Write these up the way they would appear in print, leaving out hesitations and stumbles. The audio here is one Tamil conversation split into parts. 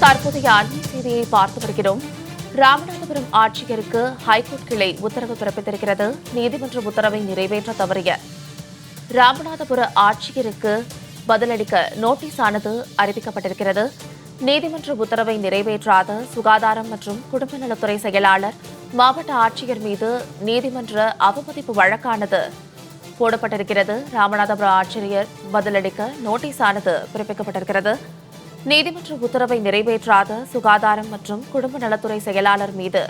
தற்போதைய அண்மை செய்தியை பார்த்து வருகிறோம். ராமநாதபுரம் ஆட்சியருக்கு ஹைகோர்ட் கிளை உத்தரவு பிறப்பித்திருக்கிறது. நீதிமன்ற உத்தரவை நிறைவேற்ற தவறிய ராமநாதபுர ஆட்சியருக்கு பதிலளிக்க நோட்டீஸ் ஆனது அறிவிக்கப்பட்டிருக்கிறது. நீதிமன்ற உத்தரவை நிறைவேற்றாத சுகாதாரம் மற்றும் குடும்ப நலத்துறை செயலாளர் மாவட்ட ஆட்சியர் மீது நீதிமன்ற அவமதிப்பு வழக்கானது போடப்பட்டிருக்கிறது. ராமநாதபுரம் ஆட்சியர் பதிலளிக்க நோட்டீஸ் ஆனது பிறப்பிக்கப்பட்டிருக்கிறது. நீதிமன்ற உத்தரவை நிறைவேற்றாத சுகாதாரம் மற்றும் குடும்ப நலத்துறை செயலாளர் மீது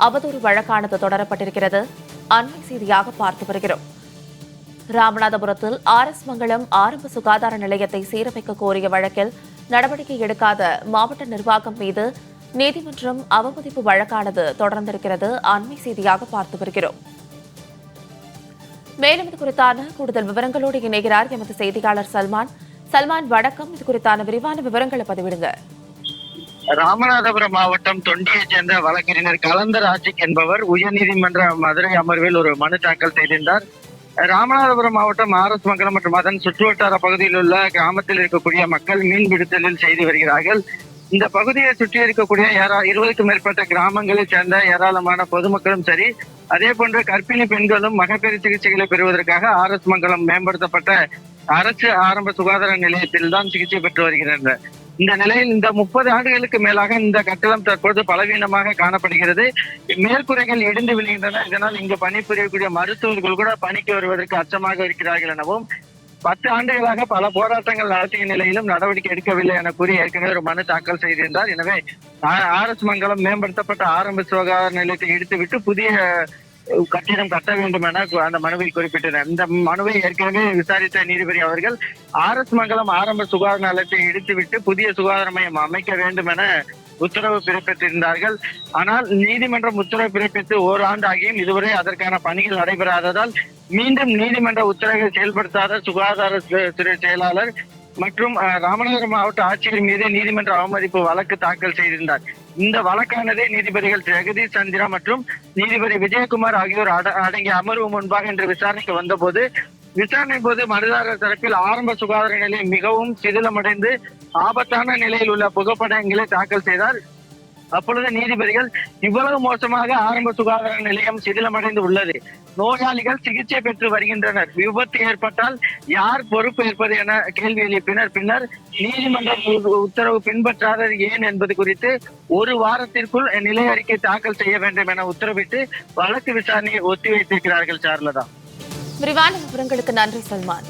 அவதூறு வழக்கானது தொடரப்பட்டிருக்கிறது. அண்மை செய்தியாக பார்த்து வருகிறோம். ராமநாதபுரத்தில் ஆர்எஸ் மங்கலம் ஆரம்ப சுகாதார நிலையத்தை சீரமைக்க கோரிய வழக்கில் நடவடிக்கை எடுக்காத மாவட்ட நிர்வாகம் மீது நீதிமன்றம் அவமதிப்பு வழக்கானது தொடர்ந்திருக்கிறது. அண்மை செய்தியாக பார்த்து வருகிறோம். மேலும் இது குறித்தான கூடுதல் விவரங்களோடு இணைகிறார் எமது செய்தியாளர் சல்மான். வணக்கம். இது குறித்தான விரிவான விவரங்களை பதிவிடுங்க. ராமநாதபுரம் மாவட்டம் தொண்டியைச் சேர்ந்த வழக்கறிஞர் கலந்தராஜிக் என்பவர் உயர்நீதிமன்ற மதுரை அமர்வில் ஒரு மனு தாக்கல் செய்திருந்தார். ராமநாதபுரம் மாவட்டம் ஆர்எஸ் மங்கலம் மற்றும் அதன் சுற்றுவட்டார பகுதியில் உள்ள கிராமத்தில் இருக்கக்கூடிய மக்கள் மீன் பிடித்தலில் செய்து வருகிறார்கள். இந்த பகுதியை சுற்றி இருக்கக்கூடிய 20க்கும் மேற்பட்ட கிராமங்களைச் சேர்ந்த ஏராளமான பொதுமக்களும் சரி, அதே போன்று கர்ப்பிணி பெண்களும் மகப்பேறு சிகிச்சைகளை பெறுவதற்காக ஆர்எஸ் மங்கலம் மேம்படுத்தப்பட்ட அரசு ஆரம்ப சுகாதார நிலையத்தில் தான் சிகிச்சை பெற்று வருகின்றனர். இந்த நிலையில் இந்த 30 ஆண்டுகளுக்கு மேலாக இந்த கட்டடம் தற்போது பலவீனமாக காணப்படுகிறது. மேற்கூரைகள் இடிந்து விழுகின்றன. இதனால் இங்கு பணிபுரியக்கூடிய மருத்துவர்கள் கூட பணிக்கு வருவதற்கு அச்சமாக இருக்கிறார்கள் எனவும் 10 ஆண்டுகளாக பல போராட்டங்கள் நடத்திய நிலையிலும் நடவடிக்கை எடுக்கவில்லை என கூறி ஏற்கனவே ஒரு மனு தாக்கல் செய்திருந்தார். எனவே ஆர்எஸ் மங்கலம் மேம்படுத்தப்பட்ட ஆரம்ப சுகாதார நிலையத்தை இடித்துவிட்டு புதிய கட்டிடம் கட்ட வேண்டும் என அந்த மனுவில் குறிப்பிட்டனர். இந்த மனுவை ஏற்கனவே விசாரித்த நீதிபதி அவர்கள் ஆர்எஸ் மங்கலம் ஆரம்ப சுகாதார நிலையத்தை இடித்துவிட்டு புதிய சுகாதார மையம் அமைக்க வேண்டும் என உத்தரவு பிறப்பித்திருந்தார்கள். ஆனால் நீதிமன்றம் உத்தரவு பிறப்பித்து ஓராண்டு ஆகியும் இதுவரை அதற்கான பணிகள் நடைபெறாததால் மீண்டும் நீதிமன்ற உத்தரவை செயல்படுத்தாத சுகாதார துறை செயலாளர் மற்றும் ராமநாதபுரம் மாவட்ட ஆட்சியர் மீது நீதிமன்ற அவமதிப்பு வழக்கு தாக்கல் செய்திருந்தார். இந்த வழக்கானது நீதிபதிகள் ஜெகதீஷ் சந்திரா மற்றும் நீதிபதி விஜயகுமார் ஆகியோர் அடங்கிய அமர்வு முன்பாக இன்று விசாரணைக்கு வந்தபோது விசாரணை போது மனுதாரர் தரப்பில் ஆரம்ப சுகாதார நிலையம் மிகவும் சிதிலமடைந்து ஆபத்தான நிலையில் உள்ள புகைப்படங்களை தாக்கல் செய்தார். அப்பொழுது நீதிபதிகள் இவ்வளவு மோசமாக ஆரம்ப சுகாதார நிலையம் சிதிலமடைந்து உள்ளது, நோயாளிகள் சிகிச்சை பெற்று வருகின்றனர், விபத்து ஏற்பட்டால் யார் பொறுப்பு ஏற்பது என கேள்வி எழுப்பினர். பின்னர் நீதிமன்ற உத்தரவு பின்பற்றாதது ஏன் என்பது குறித்து 1 வாரத்திற்குள் நிலை அறிக்கை தாக்கல் செய்ய வேண்டும் என உத்தரவிட்டு வழக்கு விசாரணையை ஒத்திவைத்திருக்கிறார்கள். சார்லதா, விரிவான விவரங்களுக்கு நன்றி சல்மான்.